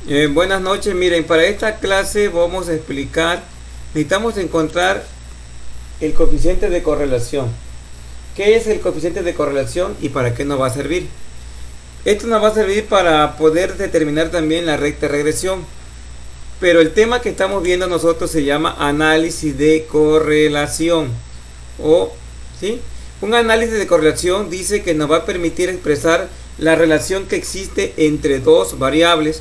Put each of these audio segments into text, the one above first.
Buenas noches, miren, para esta clase vamos a explicar, necesitamos encontrar el coeficiente de correlación. ¿Qué es el coeficiente de correlación y para qué nos va a servir? Esto nos va a servir para poder determinar también la recta de regresión, pero el tema que estamos viendo nosotros se llama análisis de correlación. ¿Sí? Un análisis de correlación dice que nos va a permitir expresar la relación que existe entre dos variables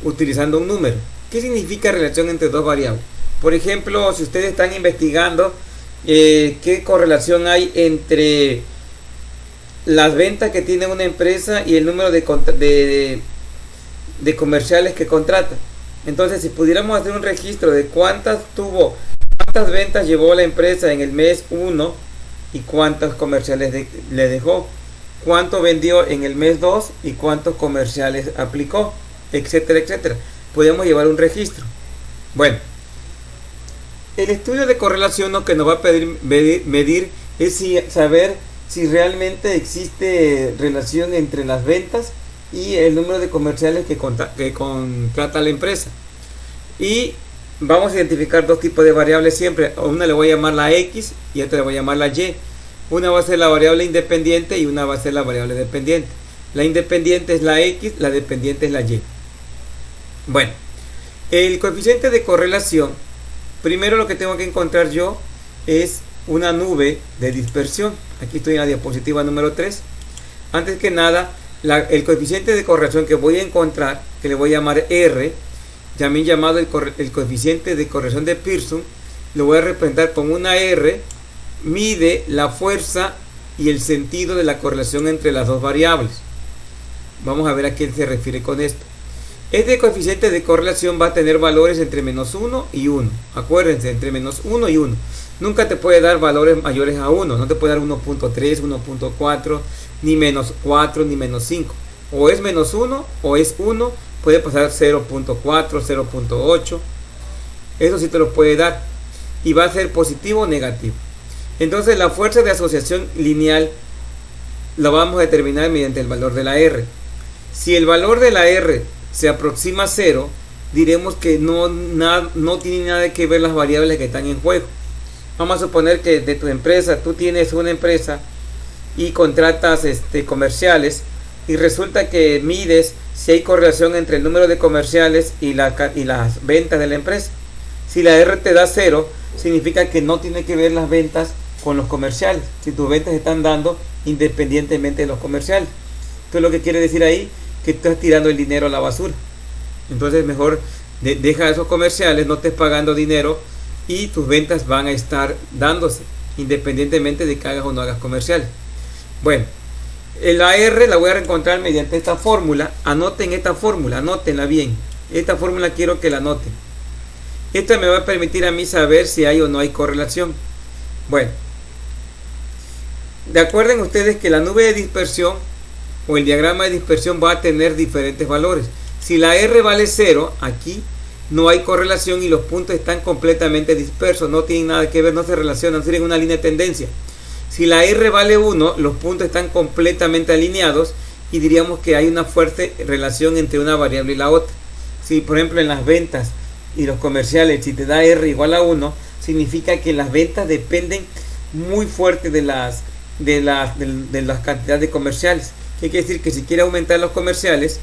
utilizando un número. ¿Qué significa relación entre dos variables? Por ejemplo, si ustedes están investigando qué correlación hay entre las ventas que tiene una empresa y el número de comerciales que contrata. Entonces, si pudiéramos hacer un registro de cuántas ventas llevó la empresa en el mes 1 y cuántos comerciales le dejó, cuánto vendió en el mes 2 y cuántos comerciales aplicó, etcétera, etcétera. Podemos llevar un registro. Bueno, el estudio de correlación lo que nos va a medir es saber si realmente existe relación entre las ventas y el número de comerciales que contrata la empresa. Y vamos a identificar dos tipos de variables siempre. A una le voy a llamar la X y a otra le voy a llamar la Y. Una va a ser la variable independiente y una va a ser la variable dependiente. La independiente es la X, la dependiente es la Y. Bueno, el coeficiente de correlación, primero lo que tengo que encontrar yo es una nube de dispersión. Aquí estoy en la diapositiva número 3. Antes que nada, el coeficiente de correlación que voy a encontrar, que le voy a llamar R, también llamado el coeficiente de correlación de Pearson, lo voy a representar con una R, mide la fuerza y el sentido de la correlación entre las dos variables. Vamos a ver a qué se refiere con esto. Este coeficiente de correlación va a tener valores entre menos 1 y 1. Acuérdense, entre menos 1 y 1. Nunca te puede dar valores mayores a 1. No te puede dar 1.3, 1.4, ni menos 4, ni menos 5. O es menos 1 o es 1. Puede pasar 0.4, 0.8. Eso sí te lo puede dar. Y va a ser positivo o negativo. Entonces la fuerza de asociación lineal la vamos a determinar mediante el valor de la R. Si el valor de la R se aproxima a 0, diremos que no tiene nada que ver las variables que están en juego. Vamos a suponer que de tu empresa, tú tienes una empresa y contratas comerciales y resulta que mides si hay correlación entre el número de comerciales y las ventas de la empresa. Si la R te da 0, significa que no tiene que ver las ventas con los comerciales. Si tus ventas están dando independientemente de los comerciales. Entonces lo que quiere decir ahí que estás tirando el dinero a la basura. Entonces mejor deja esos comerciales, no estés pagando dinero y tus ventas van a estar dándose independientemente de que hagas o no hagas comerciales. Bueno, la R la voy a encontrar mediante esta fórmula. Anoten esta fórmula, anótenla bien. Esta fórmula quiero que la anoten. Esta me va a permitir a mí saber si hay o no hay correlación. Bueno, de acuerdo ustedes que la nube de dispersión o el diagrama de dispersión va a tener diferentes valores. Si la R vale 0, aquí no hay correlación y los puntos están completamente dispersos, no tienen nada que ver, no se relacionan, no tienen una línea de tendencia. Si la R vale 1, los puntos están completamente alineados y diríamos que hay una fuerte relación entre una variable y la otra. Si por ejemplo en las ventas y los comerciales, si te da R igual a 1, significa que las ventas dependen muy fuerte de las cantidades de comerciales. ¿Qué quiere decir? Que si quieres aumentar los comerciales,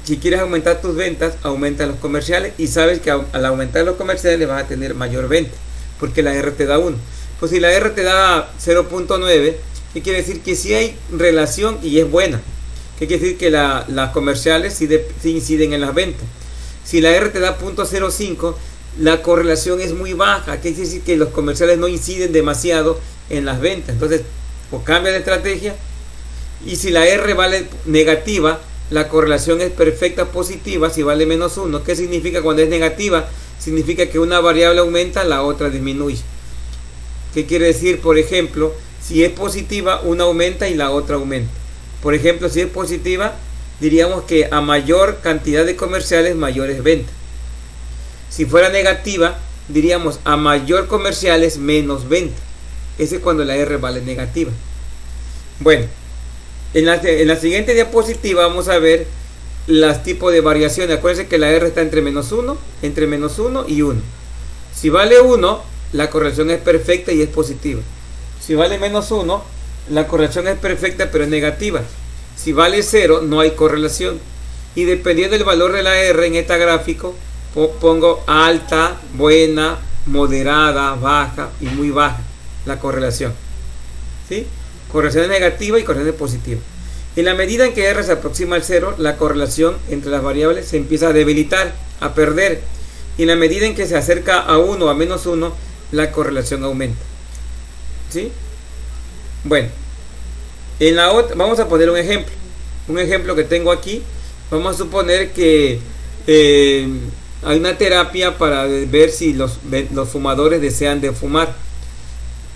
si quieres aumentar tus ventas, aumenta los comerciales y sabes que al aumentar los comerciales vas a tener mayor venta porque la R te da 1. Pues si la R te da 0.9, ¿qué quiere decir? Que si hay relación y es buena. ¿Qué quiere decir? Que las comerciales sí inciden en las ventas. Si la R te da 0.05, la correlación es muy baja. ¿Qué quiere decir? Que los comerciales no inciden demasiado en las ventas. Entonces, o cambia de estrategia. Y si la R vale negativa, la correlación es perfecta positiva si vale menos 1. ¿Qué significa cuando es negativa? Significa que una variable aumenta, la otra disminuye. ¿Qué quiere decir? Por ejemplo, si es positiva, una aumenta y la otra aumenta. Por ejemplo, si es positiva, diríamos que a mayor cantidad de comerciales, mayores ventas. Si fuera negativa, diríamos a mayor comerciales, menos ventas. Ese es cuando la R vale negativa. Bueno, en la siguiente diapositiva vamos a ver los tipos de variaciones. Acuérdense que la R está entre menos 1 y 1. Si vale 1, la correlación es perfecta y es positiva. Si vale menos 1, la correlación es perfecta pero es negativa. Si vale 0, no hay correlación. Y dependiendo del valor de la R en este gráfico, pongo alta, buena, moderada, baja y muy baja la correlación. ¿Sí? Correlación negativa y correlación positiva. En la medida en que R se aproxima al 0, la correlación entre las variables se empieza a debilitar, a perder. Y en la medida en que se acerca a 1 o a menos 1, la correlación aumenta. ¿Sí? Bueno, en la otra, vamos a poner un ejemplo. Un ejemplo que tengo aquí. Vamos a suponer que hay una terapia para ver si los fumadores desean de fumar.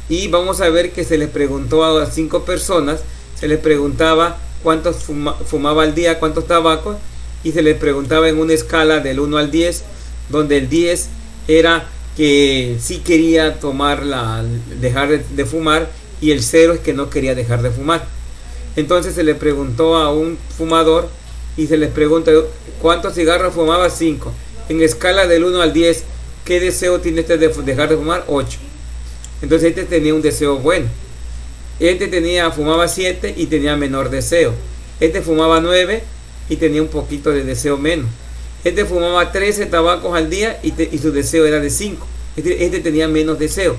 Y vamos a ver que se les preguntó a 5 personas. Se les preguntaba cuántos fumaba al día, cuántos tabacos. Y se les preguntaba en una escala del 1 al 10. Donde el 10 era que sí quería dejar de fumar. Y el 0 es que no quería dejar de fumar. Entonces se le preguntó a un fumador y se les pregunta ¿cuántos cigarros fumaba? 5. En escala del 1 al 10, ¿qué deseo tiene este de dejar de fumar? 8. Entonces este tenía un deseo bueno. Este fumaba 7 y tenía menor deseo. Este fumaba 9 y tenía un poquito de deseo menos. Este fumaba 13 tabacos al día y su deseo era de 5. Este tenía menos deseo.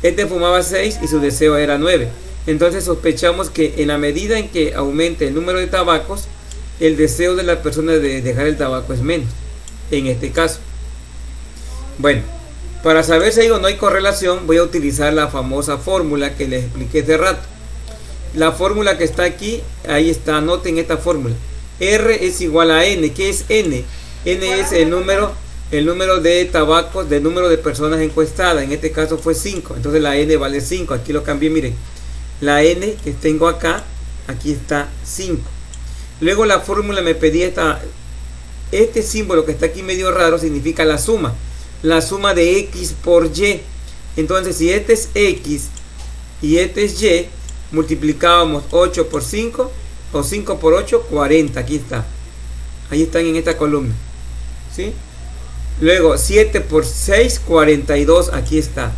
Este fumaba 6 y su deseo era 9. Entonces sospechamos que en la medida en que aumente el número de tabacos, el deseo de la persona de dejar el tabaco es menos, en este caso. Bueno, para saber si hay o no hay correlación, voy a utilizar la famosa fórmula que les expliqué hace rato. La fórmula que está aquí, ahí está, anoten esta fórmula. R es igual a N. ¿Qué es N? N es el número de tabacos, del número de personas encuestadas. En este caso fue 5, entonces la N vale 5. Aquí lo cambié, miren. La N que tengo acá, aquí está 5. Luego la fórmula me pedía este símbolo que está aquí medio raro, significa la suma de X por Y. Entonces si este es X y este es Y, multiplicábamos 8 por 5 o 5 por 8, 40. Aquí está. Ahí están en esta columna. ¿Sí? Luego 7 por 6, 42. Aquí está.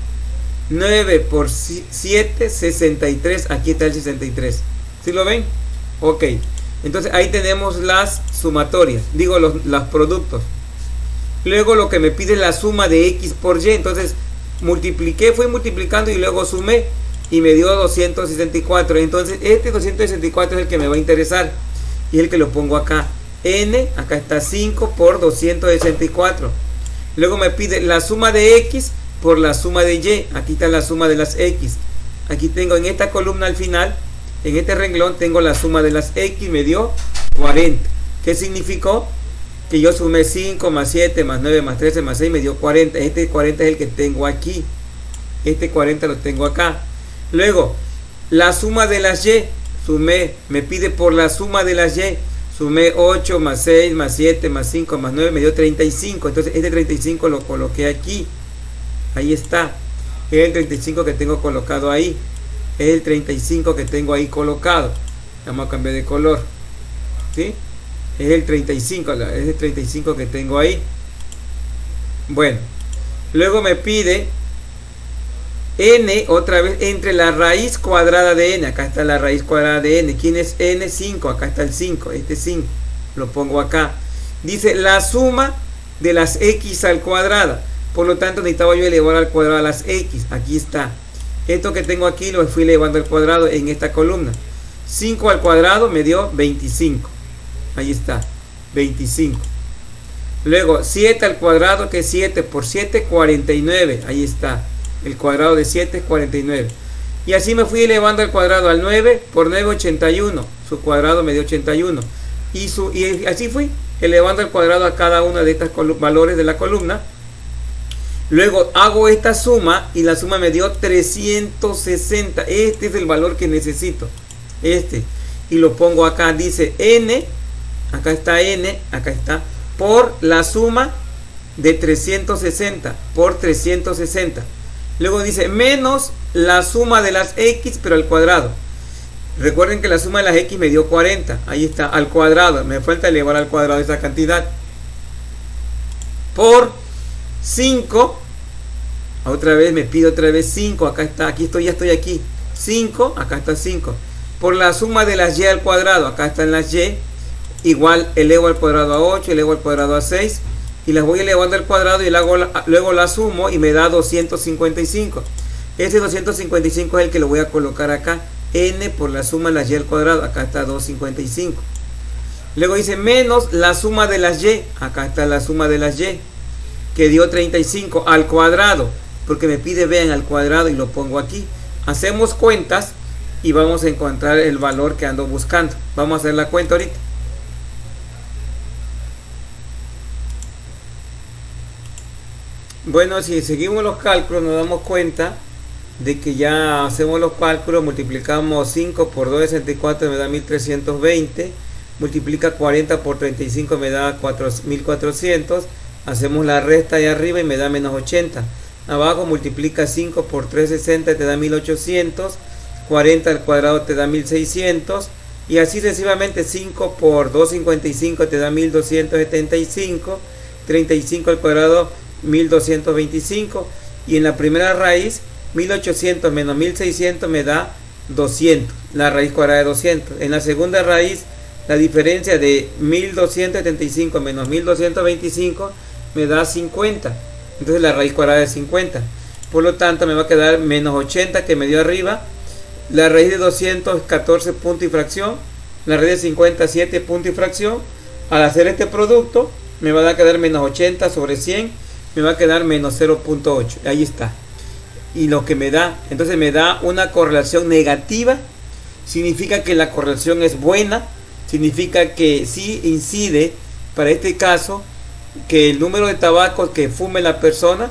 9 por 7, 63. Aquí está el 63. ¿Sí lo ven? Ok. Entonces ahí tenemos las sumatorias. Digo los productos. Luego lo que me pide es la suma de X por Y. Entonces fui multiplicando y luego sumé. Y me dio 264. Entonces este 264 es el que me va a interesar. Y es el que lo pongo acá. N, acá está 5 por 264. Luego me pide la suma de X por la suma de Y. Aquí está la suma de las X. Aquí tengo en esta columna al final, en este renglón tengo la suma de las X, me dio 40. ¿Qué significó? Que yo sumé 5 más 7 más 9 más 13 más 6, me dio 40. Este 40 es el que tengo aquí. Este 40 lo tengo acá. Luego, la suma de las Y, me pide por la suma de las Y. Sumé 8 más 6 más 7 más 5 más 9, me dio 35. Entonces este 35 lo coloqué aquí. Ahí está. Es el 35 que tengo colocado ahí. Es el 35 que tengo ahí colocado. Vamos a cambiar de color. ¿Sí? Es el 35. Es el 35 que tengo ahí. Bueno. Luego me pide N otra vez entre la raíz cuadrada de N. Acá está la raíz cuadrada de N. ¿Quién es N? 5. Acá está el 5. Este 5. Lo pongo acá. Dice la suma de las X al cuadrado. Por lo tanto necesitaba yo elevar al cuadrado a las X. Aquí está. Esto que tengo aquí lo fui elevando al cuadrado en esta columna. 5 al cuadrado me dio 25. Ahí está. 25. Luego 7 al cuadrado, que es 7 por 7, 49. Ahí está. El cuadrado de 7 es 49. Y así me fui elevando al cuadrado al 9 por 9, 81. Su cuadrado me dio 81. Y así fui elevando al cuadrado a cada una de estas valores de la columna. Luego hago esta suma y la suma me dio 360. Este es el valor que necesito. Este. Y lo pongo acá. Dice N. Acá está N. Acá está. Por la suma de 360. Por 360. Luego dice menos la suma de las X pero al cuadrado. Recuerden que la suma de las X me dio 40. Ahí está, al cuadrado. Me falta elevar al cuadrado esa cantidad. Por 5. Otra vez me pide otra vez 5. Acá está, aquí estoy, ya estoy aquí. 5, acá está 5. Por la suma de las Y al cuadrado. Acá están las Y. Igual elevo al cuadrado a 8, elevo al cuadrado a 6. Y las voy elevando al cuadrado y luego la sumo y me da 255. Ese 255 es el que lo voy a colocar acá. N por la suma de las Y al cuadrado. Acá está 255. Luego dice menos la suma de las Y. Acá está la suma de las Y, que dio 35 al cuadrado. Porque me pide vean al cuadrado y lo pongo aquí. Hacemos cuentas y vamos a encontrar el valor que ando buscando. Vamos a hacer la cuenta ahorita. Bueno, si seguimos los cálculos nos damos cuenta de que ya hacemos los cálculos, multiplicamos 5 por 2 de 64 me da 1320, multiplica 40 por 35 me da 4400, hacemos la resta de arriba y me da menos 80, abajo multiplica 5 por 360 te da 1800, 40 al cuadrado te da 1600 y así sucesivamente. 5 por 255 te da 1275, 35 al cuadrado 1225 y en la primera raíz 1800 menos 1600 me da 200, la raíz cuadrada de 200. En la segunda raíz la diferencia de 1275 menos 1225 me da 50, entonces la raíz cuadrada de 50, por lo tanto me va a quedar menos 80 que me dio arriba. La raíz de 200 14 punto y fracción, la raíz de 50 7 punto y fracción. Al hacer este producto me va a quedar menos 80 sobre 100, me va a quedar menos 0.8. Ahí está. Y lo que me da, entonces me da una correlación negativa. Significa que la correlación es buena. Significa que sí incide, para este caso, que el número de tabacos que fume la persona,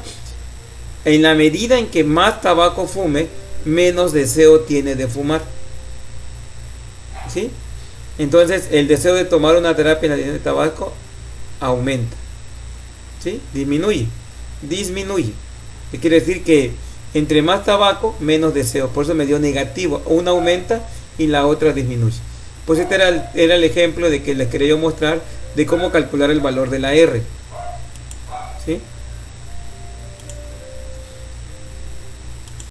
en la medida en que más tabaco fume, menos deseo tiene de fumar. ¿Sí? Entonces el deseo de tomar una terapia en la adicción de tabaco aumenta. ¿Sí? Disminuye. ¿Qué quiere decir? Que entre más tabaco, menos deseo. Por eso me dio negativo. Una aumenta y la otra disminuye. Pues este era el ejemplo de que les quería yo mostrar de cómo calcular el valor de la R. ¿Sí?